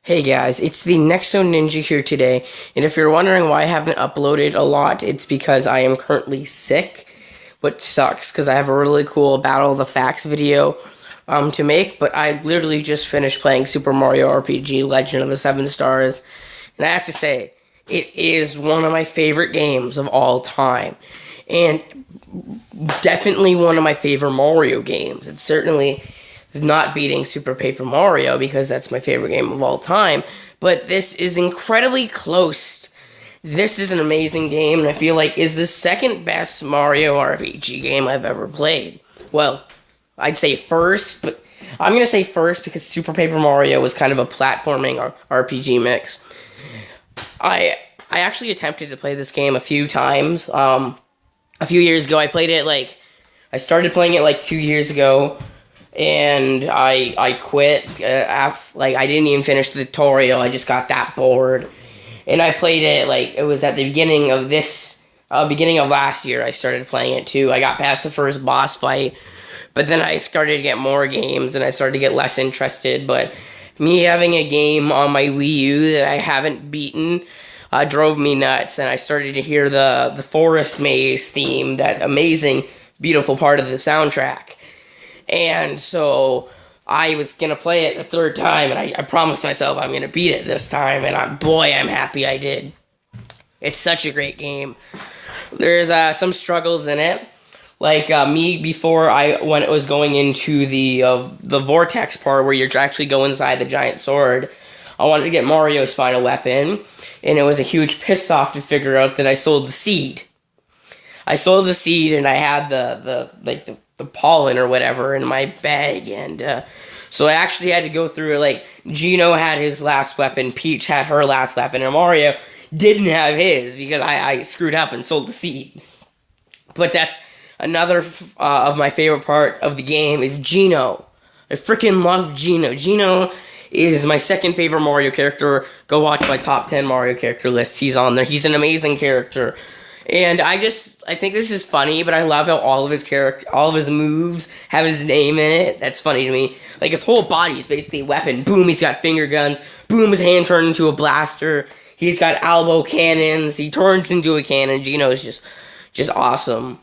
Hey guys, it's the Nexo Ninja here today, and if you're wondering why I haven't uploaded a lot, it's because I am currently sick, which sucks, because I have a really cool Battle of the Facts video to make, but I literally just finished playing Super Mario RPG Legend of the Seven Stars, and I have to say, it is one of my favorite games of all time, and definitely one of my favorite Mario games. It's certainly is not beating Super Paper Mario because that's my favorite game of all time, but this is incredibly close. This is an amazing game, and I feel like is the second best Mario RPG game I've ever played. Well, I'd say first, but I'm going to say first because Super Paper Mario was kind of a platforming RPG mix. I actually attempted to play this game a few times. A few years ago, I started playing it 2 years ago, and I quit. I didn't even finish the tutorial. I just got that bored, and I played it it was at the beginning of last year. I started playing it too. I got past the first boss fight, but then I started to get more games, and I started to get less interested. But me having a game on my Wii U that I haven't beaten drove me nuts, and I started to hear the Forest Maze theme, that amazing, beautiful part of the soundtrack. And so I was going to play it a third time, and I promised myself I'm going to beat it this time, and I'm happy I did. It's such a great game. There's some struggles in it. Me, before when it was going into the vortex part where you're actually go inside the giant sword, I wanted to get Mario's final weapon, and it was a huge piss off to figure out that I sold the seed. And I had the pollen or whatever in my bag, and so I actually had to go through it. Gino had his last weapon, Peach had her last weapon, and Mario didn't have his because I screwed up and sold the seed. But that's another of my favorite part of the game is Gino. I freaking love Gino. Gino is my second favorite Mario character. Go watch my top 10 Mario character list. He's on there. He's an amazing character. And I think this is funny, but I love how all of his moves have his name in it. That's funny to me. His whole body is basically a weapon. Boom, he's got finger guns. Boom, his hand turned into a blaster. He's got elbow cannons. He turns into a cannon. Gino's just awesome.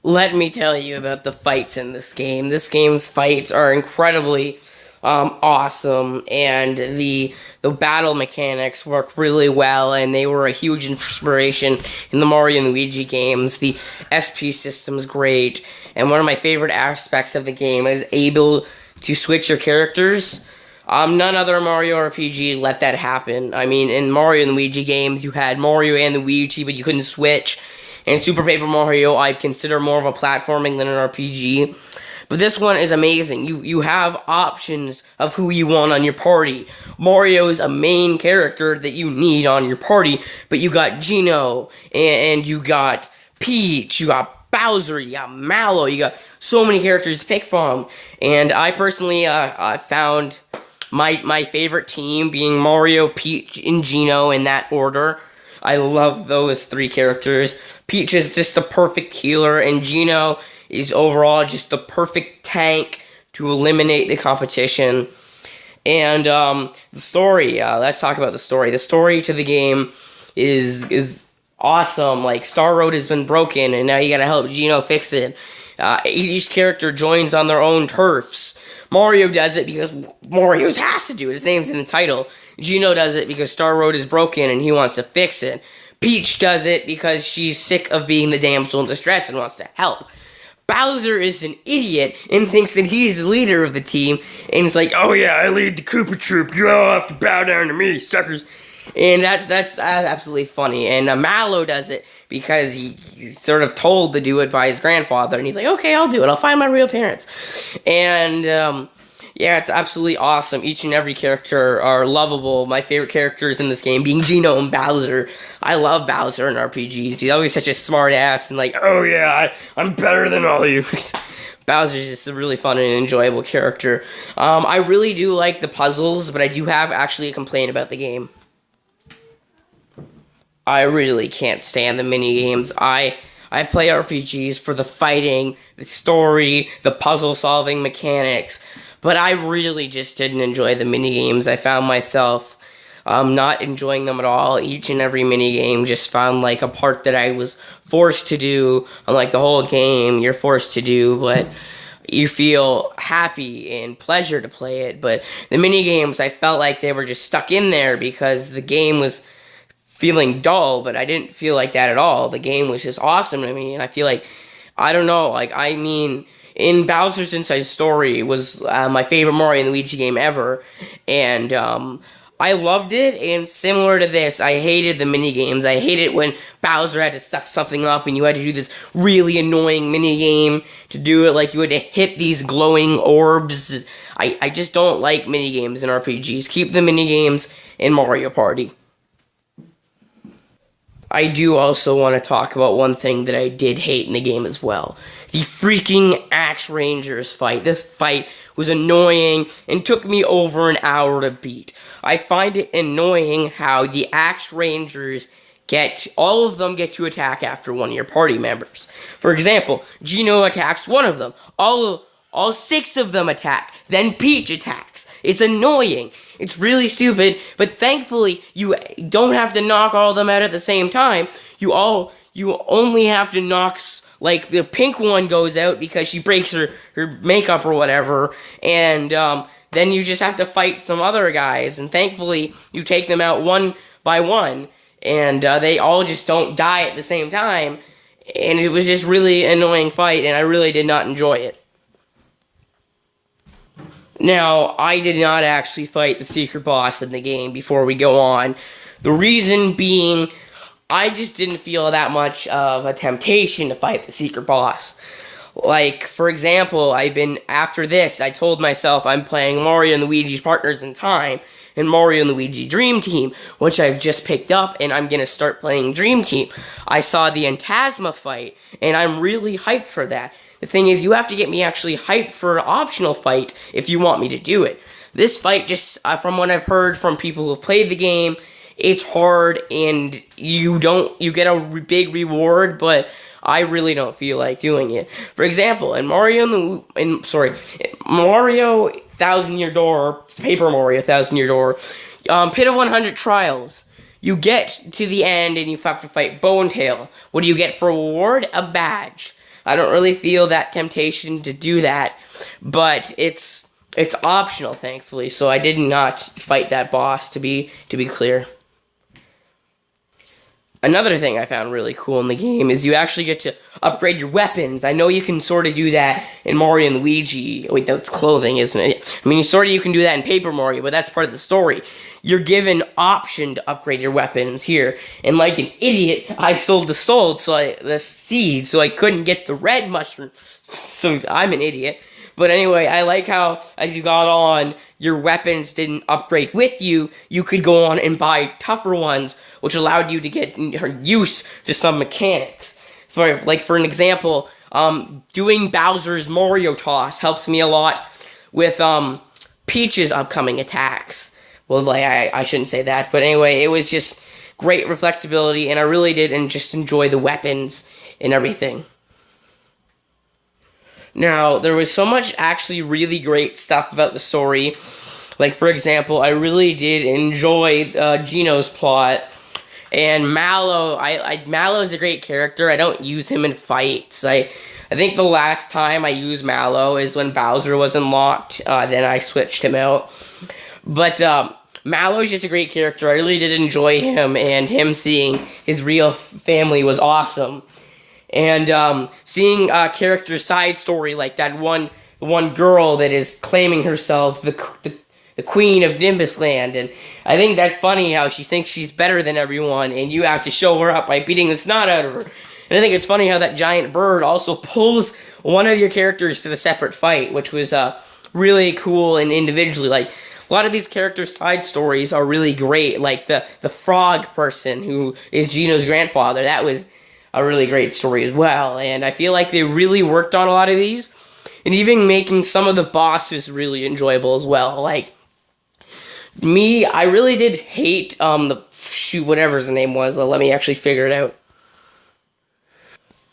Let me tell you about the fights in this game. This game's fights are incredibly awesome, and the battle mechanics work really well, and they were a huge inspiration in the Mario and Luigi games. The SP system's great, and one of my favorite aspects of the game is able to switch your characters. None other Mario RPG let that happen. I mean, in Mario and Luigi games, you had Mario and Luigi, but you couldn't switch. In Super Paper Mario, I consider more of a platforming than an RPG. But this one is amazing. You have options of who you want on your party. Mario is a main character that you need on your party, but you got Gino, and you got Peach, you got Bowser, you got Mallow, you got so many characters to pick from. And I personally found my favorite team being Mario, Peach, and Gino in that order. I love those three characters. Peach is just the perfect healer, and Gino is overall just the perfect tank to eliminate the competition. And the story, let's talk about the story. The story to the game is awesome. Star Road has been broken, and now you gotta help Gino fix it. Each character joins on their own turfs. Mario does it because Mario has to do it. His name's in the title. Gino does it because Star Road is broken and he wants to fix it. Peach does it because she's sick of being the damsel in distress and wants to help. Bowser is an idiot and thinks that he's the leader of the team, and he's like, "Oh yeah, I lead the Koopa Troop. You all have to bow down to me, suckers." And that's absolutely funny. And Mallow does it because he's sort of told to do it by his grandfather, and he's like, "Okay, I'll do it. I'll find my real parents." And yeah, it's absolutely awesome. Each and every character are lovable. My favorite characters in this game being Gino and Bowser. I love Bowser in RPGs. He's always such a smart ass and "Oh yeah, I'm better than all of you." Bowser's just a really fun and enjoyable character. I really do like the puzzles, but I do have actually a complaint about the game. I really can't stand the mini games. I I play RPGs for the fighting, the story, the puzzle-solving mechanics, but I really just didn't enjoy the minigames. I found myself not enjoying them at all. Each and every minigame just found like a part that I was forced to do, unlike the whole game you're forced to do, but you feel happy and pleasure to play it. But the minigames, I felt like they were just stuck in there because the game was feeling dull, but I didn't feel like that at all. The game was just awesome to me, and I feel like, I don't know, like, I mean, in Bowser's Inside Story was my favorite Mario and Luigi game ever, and I loved it, and similar to this, I hated the minigames. I hated when Bowser had to suck something up and you had to do this really annoying minigame to do it, like you had to hit these glowing orbs. I just don't like minigames in RPGs. Keep the minigames in Mario Party. I do also want to talk about one thing that I did hate in the game as well. The freaking Axe Rangers fight. This fight was annoying and took me over an hour to beat. I find it annoying how the Axe Rangers all of them get to attack after one of your party members. For example, Geno attacks one of them. All 6 of them attack. Then Peach attacks. It's annoying. It's really stupid, but thankfully you don't have to knock all of them out at the same time. You only have to knock, like, the pink one goes out because she breaks her makeup or whatever, and then you just have to fight some other guys, and thankfully you take them out one by one, and they all just don't die at the same time, and it was just really annoying fight, and I really did not enjoy it. Now, I did not actually fight the secret boss in the game before we go on. The reason being, I just didn't feel that much of a temptation to fight the secret boss. Like, for example, after this, I told myself I'm playing Mario and Luigi's Partners in Time and Mario and Luigi Dream Team, which I've just picked up, and I'm going to start playing Dream Team. I saw the Phantasma fight, and I'm really hyped for that. The thing is, you have to get me actually hyped for an optional fight if you want me to do it. This fight, just from what I've heard from people who have played the game, it's hard and you get a big reward, but I really don't feel like doing it. For example, in Mario Thousand Year Door, Paper Mario Thousand Year Door, Pit of 100 Trials, you get to the end and you have to fight Bone Tail. What do you get for a reward? A badge. I don't really feel that temptation to do that, but it's optional, thankfully, so I did not fight that boss, to be clear. Another thing I found really cool in the game is you actually get to upgrade your weapons. I know you can sort of do that in Mario and Luigi. Wait, that's clothing, isn't it? I mean, you can do that in Paper Mario, but that's part of the story. You're given option to upgrade your weapons here. And like an idiot, I sold the seed, so I couldn't get the red mushroom. So I'm an idiot. But anyway, I like how, as you got on, your weapons didn't upgrade with you. You could go on and buy tougher ones, which allowed you to get used to some mechanics. For an example, doing Bowser's Mario Toss helps me a lot with Peach's upcoming attacks. Well, I shouldn't say that, but anyway, it was just great reflexability, and I really did just enjoy the weapons and everything. Now, there was so much actually really great stuff about the story. Like, for example, I really did enjoy Geno's plot. And Mallow, Mallow's a great character. I don't use him in fights. I think the last time I used Mallow is when Bowser was unlocked. Then I switched him out. But Mallow's just a great character. I really did enjoy him, and him seeing his real family was awesome. And seeing a character's side story, like that one girl that is claiming herself the queen of Nimbus Land, and I think that's funny how she thinks she's better than everyone, and you have to show her up by beating the snot out of her. And I think it's funny how that giant bird also pulls one of your characters to the separate fight, which was really cool and individually. Like, a lot of these characters' side stories are really great, like the frog person who is Geno's grandfather. That was a really great story as well, and I feel like they really worked on a lot of these, and even making some of the bosses really enjoyable as well. Like, me, I really did hate, whatever his name was. Let me actually figure it out.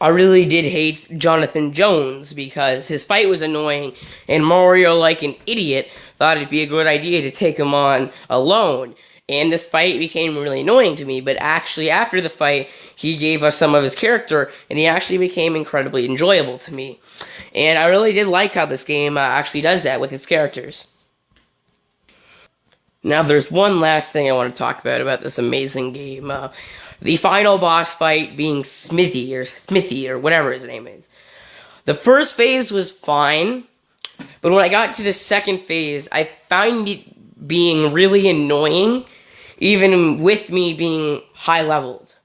I really did hate Jonathan Jones because his fight was annoying, and Mario, like an idiot, thought it'd be a good idea to take him on alone. And this fight became really annoying to me, but actually after the fight, he gave us some of his character, and he actually became incredibly enjoyable to me. And I really did like how this game actually does that with its characters. Now, there's one last thing I want to talk about this amazing game. The final boss fight being Smithy, or whatever his name is. The first phase was fine, but when I got to the second phase, I found it being really annoying, even with me being high-leveled.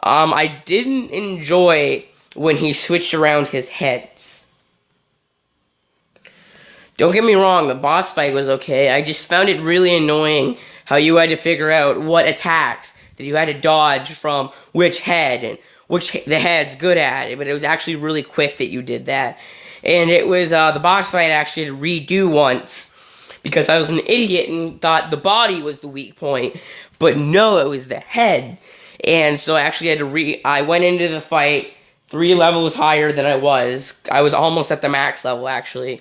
I didn't enjoy when he switched around his heads. Don't get me wrong, the boss fight was okay. I just found it really annoying how you had to figure out what attacks that you had to dodge from which head and which the head's good at. But it was actually really quick that you did that. And it was the boss fight actually had to redo once because I was an idiot and thought the body was the weak point. But no, it was the head. And so I actually had to I went into the fight 3 levels higher than I was. I was almost at the max level, actually.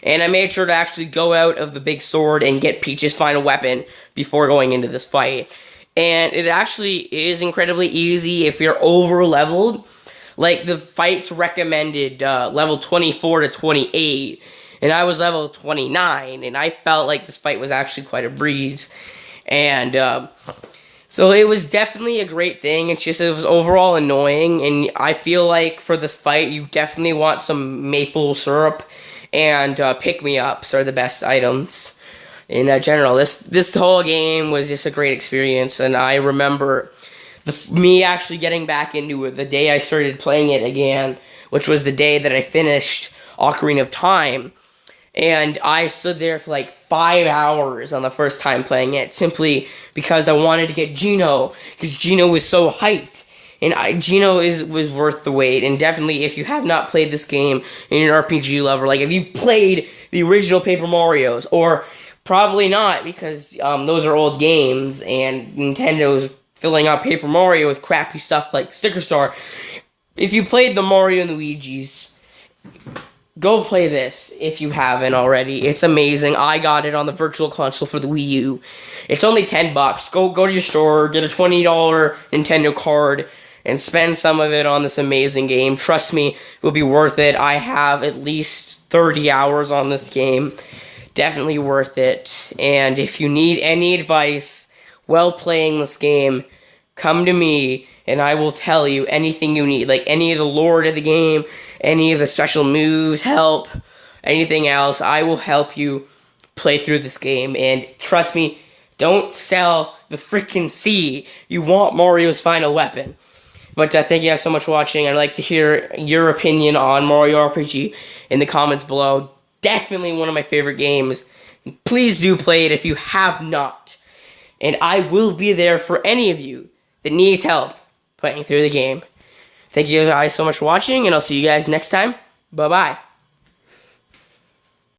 And I made sure to actually go out of the big sword and get Peach's final weapon before going into this fight. And it actually is incredibly easy if you're over-leveled. Like, the fights recommended level 24 to 28, and I was level 29, and I felt like this fight was actually quite a breeze. And so it was definitely a great thing. It's just it was overall annoying, and I feel like for this fight, you definitely want some maple syrup. And pick-me-ups are the best items in general. This whole game was just a great experience, and I remember me actually getting back into it the day I started playing it again, which was the day that I finished Ocarina of Time. And I stood there for like 5 hours on the first time playing it, simply because I wanted to get Geno, because Geno was so hyped. And Geno was worth the wait, and definitely if you have not played this game and you're an RPG lover, like if you played the original Paper Marios, or probably not because those are old games and Nintendo's filling out Paper Mario with crappy stuff like Sticker Star. If you played the Mario and Luigi's, go play this if you haven't already. It's amazing. I got it on the Virtual Console for the Wii U. It's only $10. Go to your store, get a $20 Nintendo card, and spend some of it on this amazing game. Trust me, it will be worth it. I have at least 30 hours on this game. Definitely worth it. And if you need any advice while playing this game, come to me, and I will tell you anything you need. Like any of the lore of the game, any of the special moves, help, anything else. I will help you play through this game. And trust me, don't sell the freaking sea. You want Mario's final weapon. But thank you guys so much for watching. I'd like to hear your opinion on Mario RPG in the comments below. Definitely one of my favorite games. Please do play it if you have not. And I will be there for any of you that needs help playing through the game. Thank you guys so much for watching, and I'll see you guys next time. Bye-bye.